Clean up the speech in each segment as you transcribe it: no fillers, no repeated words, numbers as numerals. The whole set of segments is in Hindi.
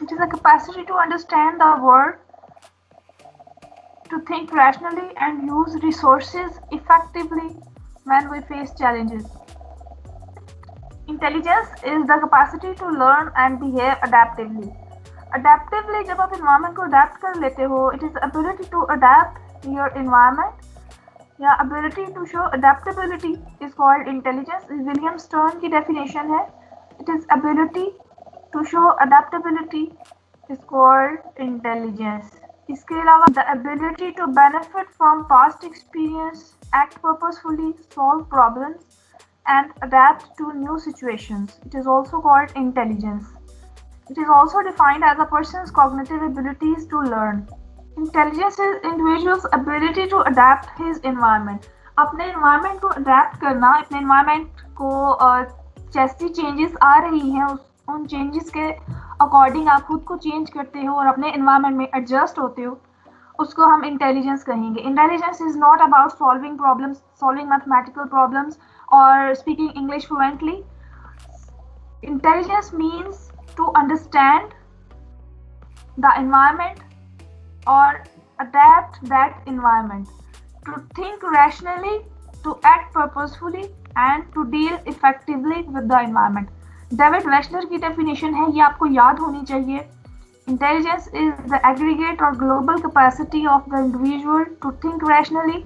It is a capacity to understand the world, to think rationally, and use resources effectively when we face challenges. Intelligence is the capacity to learn and behave adaptively. Adaptively, जब आप environment को adapt कर लेते हो, it is ability to adapt your environment या ability to show adaptability is called intelligence. William stern की definition है, it is ability to show adaptability is called intelligence. इसके अलावा the ability to benefit from past experience, act purposefully, solve problems, and adapt to new situations. It is also called intelligence. It is also defined as a person's cognitive abilities to learn. Intelligence is individual's ability to adapt his environment. अपने environment को adapt करना, अपने environment को जैसी changes आ रही हैं उन changes के according आप खुद को change करते हो और अपने environment में adjust होते हो, उसको हम intelligence कहेंगे. Intelligence is not about solving problems, solving mathematical problems or speaking English fluently. Intelligence means to understand the environment or adapt that environment, to think rationally, to act purposefully, and to deal effectively with the environment. David Wechsler की डेफिनेशन है, ये आपको याद होनी चाहिए. Intelligence is the aggregate or global capacity of the individual to think rationally.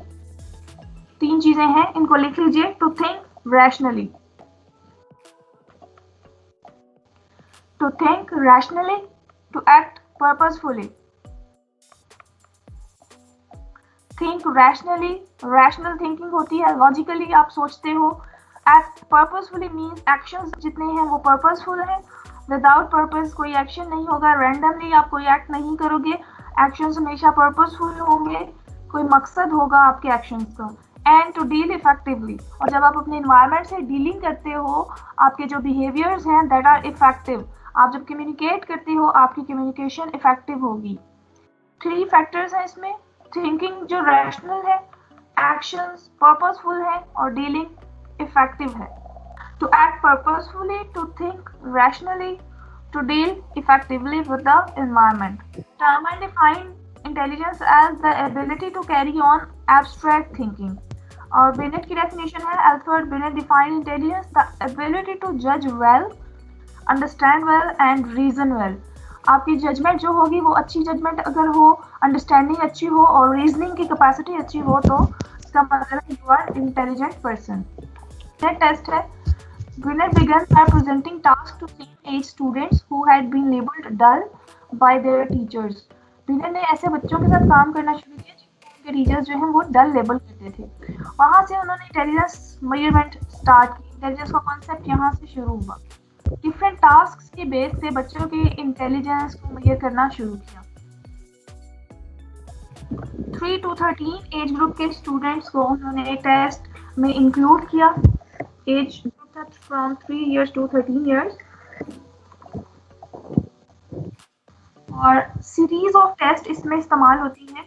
तीन चीजें हैं, इनको लिख लीजिए. To think rationally, to think rationally, to act purposefully. Think rationally, rational thinking होती है, लॉजिकली आप सोचते हो. एक्ट पर्पसफुली मीन्स एक्शंस जितने हैं वो पर्पसफुल हैं. विदाउट पर्पस कोई एक्शन नहीं होगा, रैंडमली आप कोई एक्ट नहीं करोगे. एक्शंस हमेशा पर्पसफुल होंगे, कोई मकसद होगा आपके एक्शंस का. एंड टू डील इफेक्टिवली, और जब आप अपने इन्वायरमेंट से डीलिंग करते हो, आपके जो बिहेवियर्स हैं दैट आर इफेक्टिव. आप जब कम्युनिकेट करते हो, आपकी कम्युनिकेशन इफेक्टिव होगी. 3 फैक्टर्स हैं इसमें. थिंकिंग जो रैशनल है, एक्शंस पर्पसफुल है और डीलिंग इफेक्टिव है. To act purposefully, to think rationally, to deal effectively with the environment. Terman defined intelligence as the ability to carry on abstract thinking. और बेनेट की डेफिनेशन है, Alfred Binet defined intelligence the ability to जज well, understand well and reason well. आपकी जजमेंट जो होगी वो अच्छी जजमेंट अगर हो, अंडरस्टैंडिंग अच्छी हो और रीजनिंग की कैपेसिटी अच्छी हो, तो इसका मतलब you are intelligent person. Test है. Binet began by presenting tasks to teenage students who had been labeled dull by their teachers. Binet ने ऐसे बच्चों के साथ काम करना शुरू किया जिनको उनके टीचर्स जो हैं वो डल लेबल करते थे. वहाँ से उन्होंने इंटेलिजेंस मेजरमेंट स्टार्ट की. इंटेलिजेंस का कॉन्सेप्ट यहाँ से शुरू हुआ. डिफरेंट टास्क के बेस से बच्चों के इंटेलिजेंस को मेजर करना शुरू किया. 3 to 13 एज ग्रुप के स्टूडेंट्स को उन्होंने टेस्ट में इंक्लूड किया. एज ग्रुप था फ्रॉम 3 years to 13 years. और सीरीज ऑफ टेस्ट इसमें इस्तेमाल होती हैं.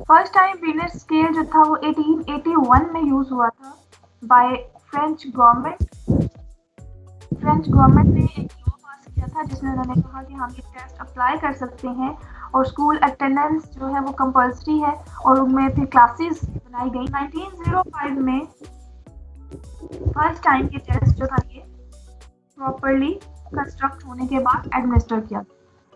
फर्स्ट टाइम बिनेट स्केल जो था वो 1881 में यूज हुआ था by French government. French government ने एक लॉ पास किया था जिसमें उन्होंने कहा कि हम ये टेस्ट अप्लाई कर सकते हैं और स्कूल अटेंडेंस जो है वो कंपल्सरी है और उनमें फिर क्लासेस बनाई गई. 1905 में फर्स्ट टाइम ये टेस्ट जो था ये प्रॉपरली कंस्ट्रक्ट होने के बाद एडमिनिस्टर किया.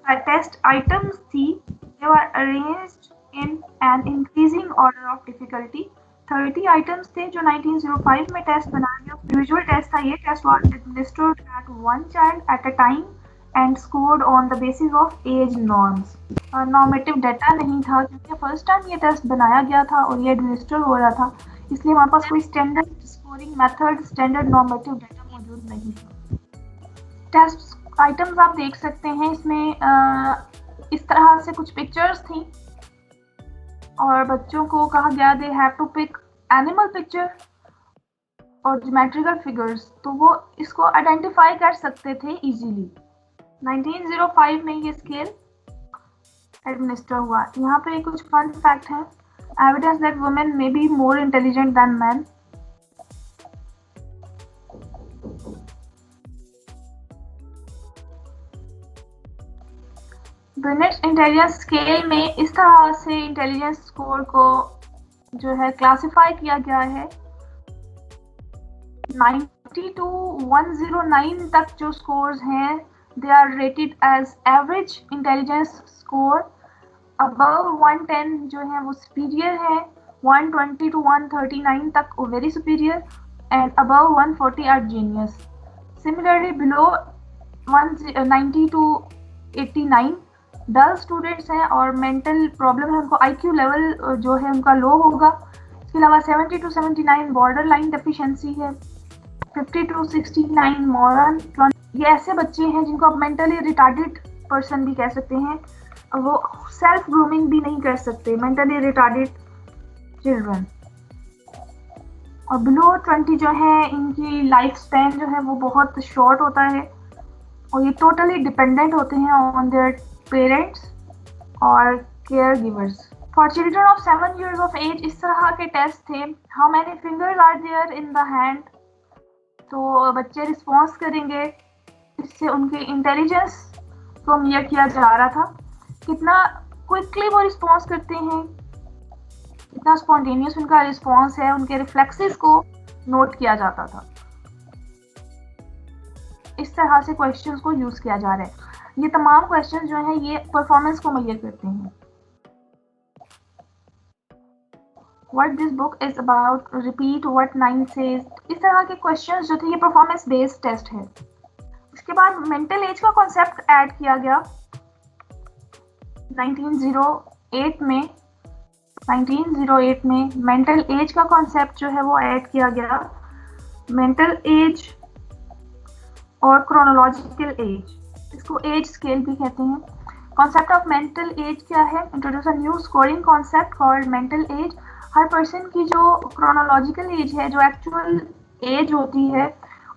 टेस्ट आइटम्स थी, they were arranged in an increasing order of difficulty. 30 items थे जो 1905 में टेस्ट बनाया गया. इंडिविजुअल टेस्ट था ये. Test was administered at one child at a time and scored on the basis of age norms. Normative data नहीं था क्योंकि फर्स्ट टाइम ये टेस्ट बनाया गया था और ये एडमिनिस्टर हो रहा था, इसलिए हमारे पास कोई standard scoring method, standard normative data मौजूद नहीं था. टेस्ट आइटम्स आप देख सकते हैं इसमें. इस तरह से कुछ पिक्चर्स थी और बच्चों को कहा गया they have to pick animal picture और ज्योमेट्रिकल फिगर्स, तो वो इसको आइडेंटिफाई कर सकते थे इजीली. 1905 में ये स्केल एडमिनिस्टर हुआ. यहाँ पे कुछ फन फैक्ट हैं. Evidence that women may be more intelligent than man. Binet intelligence scale में इस तरह से इंटेलिजेंस स्कोर को जो है क्लासिफाई किया गया है। 90 to 109 तक जो स्कोर्स हैं they are rated as average intelligence score. Above 110 जो है वो सुपीरियर है, 120 to 139 तक वो very superior, and above 140 are genius. Similarly below 190 to 89 dull students हैं और मेंटल प्रॉब्लम है, उनको आईक्यू लेवल जो है उनका लो होगा। इसके अलावा 70 to 79 बॉर्डर लाइन डेफिशिएंसी है, 50 to 69 मॉरल। ये ऐसे बच्चे हैं जिनको आप मेंटली रिटार्डेड पर्सन भी कह सकते हैं, वो सेल्फ ग्रूमिंग भी नहीं कर सकते, मेंटली रिटार्डेड चिल्ड्रन। और बिलो 20 जो है इनकी लाइफ स्पैन जो है वो बहुत शॉर्ट होता है और ये टोटली डिपेंडेंट होते हैं ऑन देयर पेरेंट्स और care givers. For children of 7 years of age इस तरह के टेस्ट थे। How many fingers are there in the hand, तो बच्चे रिस्पॉन्स करेंगे, इससे उनके इंटेलिजेंस को मेजर किया जा रहा था, कितना क्विकली वो रिस्पॉन्स करते हैं, कितना स्पॉन्टेनियस उनका रिस्पॉन्स है, उनके रिफ्लेक्सेस को नोट किया जाता था। इस तरह से क्वेश्चंस को यूज किया जा रहा है। ये तमाम क्वेश्चंस जो हैं ये परफॉर्मेंस को मेजर करते हैं। What this book is about, repeat what 9 says, इस तरह के क्वेश्चंस जो थे ये परफॉर्मेंस बेस्ड टेस्ट है। इसके बाद मेंटल एज का कॉन्सेप्ट ऐड किया गया 1908 में। 1908 में मेंटल एज का कॉन्सेप्ट जो है वो ऐड किया गया। मेंटल एज और क्रोनोलॉजिकल एज, इसको एज स्केल भी कहते हैं। कॉन्सेप्ट ऑफ मेंटल एज क्या है? Introduce a new scoring concept called mental as. Her person की जो क्रोनोलॉजिकल एज है, जो एक्चुअल एज होती है,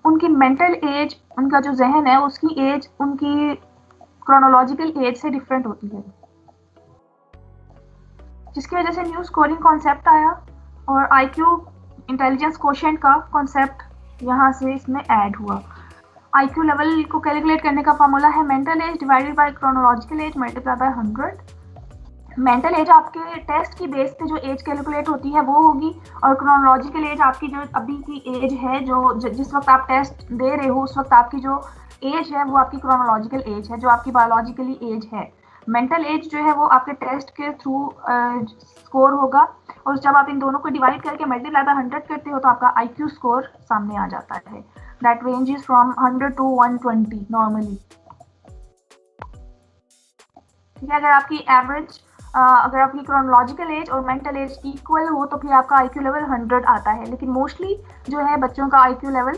उनकी मेंटल एज, उनका जो जहन है उसकी एज उनकी क्रोनोलॉजिकल एज से डिफरेंट होती है, जिसकी वजह से न्यू स्कोरिंग कॉन्सेप्ट आया और आईक्यू इंटेलिजेंस कोशेंट का कॉन्सेप्ट यहाँ से इसमें ऐड हुआ। आईक्यू लेवल को कैलकुलेट करने का फॉर्मूला है mental as divided by chronological S multiply by 100। Mental as आपके टेस्ट की बेस पे जो एज कैलकुलेट होती है वो होगी, और क्रोनोलॉजिकल एज आपकी जो अभी की एज है, जो जिस वक्त आप टेस्ट दे रहे हो उस वक्त आपकी जो एज है वो आपकी क्रोनोलॉजिकल एज है, जो आपकी बायोलॉजिकली एज है। मेंटल एज जो है वो आपके टेस्ट के थ्रू स्कोर होगा, और जब आप इन दोनों को डिवाइड करके मल्टीप्लाई बाय 100 करते हो तो आपका आईक्यू स्कोर सामने आ जाता है। That ranges from 100 to 120 normally. ठीक है, अगर आपकी एवरेज अगर आपकी क्रोनोलॉजिकल एज और मेंटल एज इक्वल हो तो फिर आपका आईक्यू लेवल 100 आता है, लेकिन मोस्टली जो है बच्चों का आईक्यू लेवल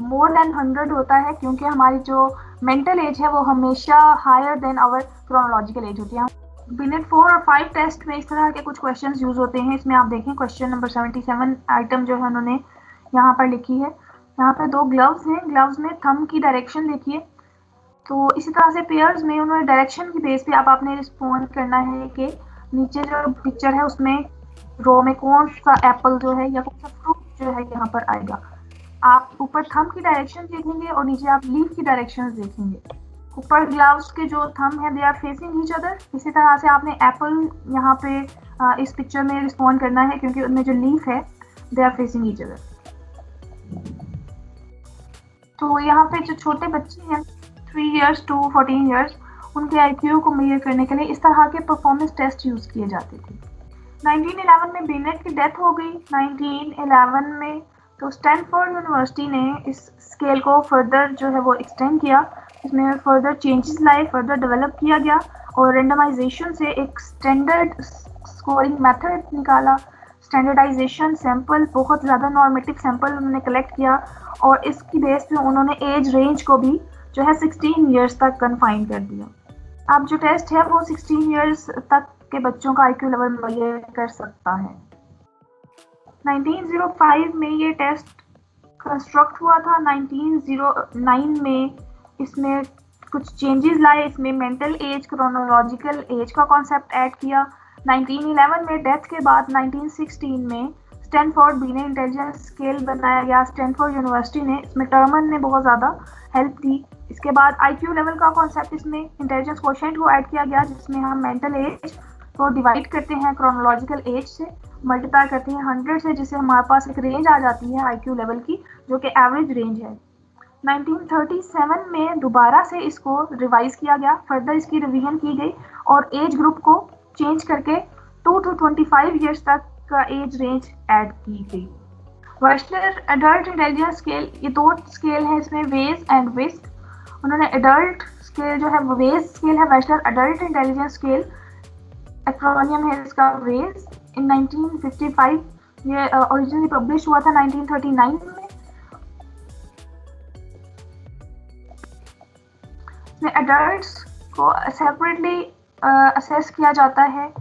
मोर देन 100 होता है, क्योंकि हमारी जो मेंटल एज है वो हमेशा higher than our chronological age होती है। बिनेट 4 और 5 टेस्ट में इस तरह के कुछ क्वेश्चंस यूज होते हैं। इसमें आप देखें क्वेश्चन नंबर 77 आइटम जो है उन्होंने यहाँ पर लिखी है। यहाँ पे 2 ग्लव्स हैं, ग्लव्स में थंब की डायरेक्शन देखिए। तो इसी तरह से पेयर्स में उन्होंने डायरेक्शन की बेस पे आप आपने रिस्पॉन्ड करना है कि नीचे जो पिक्चर है उसमें रो में कौन सा एप्पल जो है या कौन सा फ्रूट जो है यहाँ पर आएगा। आप ऊपर थंब की डायरेक्शन देखेंगे और नीचे आप लीफ की डायरेक्शन देखेंगे। ऊपर ग्लव्स के जो थंब है they are facing each other. इसी तरह से आपने एप्पल यहाँ पे इस पिक्चर में रिस्पॉन्ड करना है, क्योंकि उनमें जो लीफ है they are facing each other. तो यहाँ पे जो छोटे बच्चे हैं 3 years to 14 years, उनके आईक्यू को मेजर करने के लिए इस तरह के परफॉर्मेंस टेस्ट यूज किए जाते थे। 1911 में बिनेट की डेथ हो गई 1911 में, तो स्टैनफोर्ड यूनिवर्सिटी ने इस स्केल को फर्दर जो है वो एक्सटेंड किया, इसमें फर्दर चेंजेस लाए, फर्दर डेवलप किया गया और रेंडमाइजेशन से एक स्टैंडर्ड स्कोरिंग मेथड निकाला। स्टैंडर्डाइजेशन सैंपल, बहुत ज़्यादा नॉर्मेटिव सैंपल उन्होंने कलेक्ट किया और इसकी बेस पे उन्होंने एज रेंज को भी जो है 16 years तक कन्फाइन कर दिया। अब जो टेस्ट है वो 16 years तक के बच्चों का आईक्यू लेवल मेजर कर सकता है। 1905 में ये टेस्ट कंस्ट्रक्ट हुआ था। 1909 में इसमें कुछ चेंजेस लाए, इसमें मेंटल एज, क्रोनोलॉजिकल एज का कॉन्सेप्ट ऐड किया। 1911 में डेथ के बाद 1916 में स्टैनफोर्ड बीने इंटेलिजेंस स्केल बनाया गया स्टैनफोर्ड यूनिवर्सिटी ने, इसमें टर्मन ने बहुत ज़्यादा हेल्प दी। इसके बाद IQ लेवल का कॉन्सेप्ट इसमें इंटेलिजेंस क्वोशिएंट को ऐड किया गया, जिसमें हम मेंटल एज को डिवाइड करते हैं क्रोनोलॉजिकल एज से, मल्टीप्लाई करते हैं 100 से, जिससे हमारे पास एक रेंज आ जाती है IQ लेवल की, जो कि एवरेज रेंज है। 1937 में दोबारा से इसको रिवाइज किया गया, फर्दर इसकी रिवीजन की गई और एज ग्रुप को चेंज करके 2 to 25 ईयर्स तक का एज रेंज ऐड की गई। वेस्लर एडल्ट इंटेलिजेंस स्केल, ये 2 स्केल है इसमें, वेज एंड विस्क। उन्होंने एडल्ट स्केल जो है वो वेज स्केल है, Wechsler adult intelligence scale, acromion है इसका वेज। इन 1955 ये ओरिजिनली पब्लिश हुआ था 1939 में। इसमें एडल्ट्स को सेपरेटली असेस किया जाता है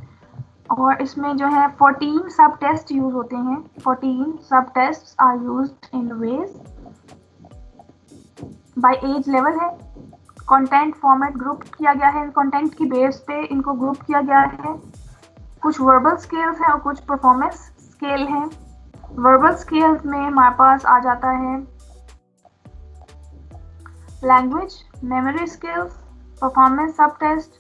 और इसमें जो है 14 सब टेस्ट यूज होते हैं। 14 subtests are used in ways. By age level है, कंटेंट फॉर्मेट ग्रुप किया गया है, कंटेंट की बेस पे इनको ग्रुप किया गया है। कुछ वर्बल स्केल्स हैं और कुछ परफॉर्मेंस स्केल हैं। वर्बल स्केल्स में हमारे पास आ जाता है लैंग्वेज, मेमोरी स्किल्स, परफॉर्मेंस सब टेस्ट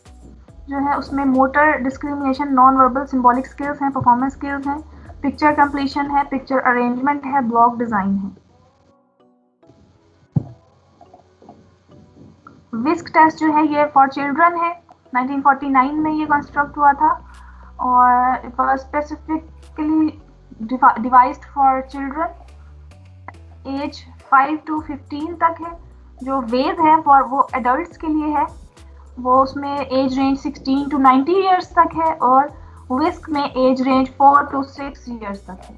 जो है उसमें motor discrimination, non verbal symbolic skills हैं, परफॉर्मेंस स्किल्स हैं, पिक्चर कंप्लीशन है, पिक्चर अरेंजमेंट है, ब्लॉक डिजाइन है। विस्क टेस्ट जो है ये फॉर चिल्ड्रन है, 1949 में ये कंस्ट्रक्ट हुआ था और specifically devised for children age 5 to 15 तक है। जो वेज है फॉर वो एडल्ट्स के लिए है, वो उसमें एज रेंज 16 to 90 ईयर्स तक है और विस्क में एज रेंज 4 to 6 ईयर्स तक है।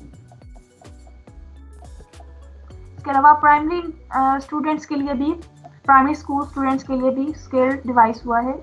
इसके अलावा प्राइमरी स्टूडेंट्स के लिए भी, प्राइमरी स्कूल स्टूडेंट्स के लिए भी स्केल डिवाइस हुआ है।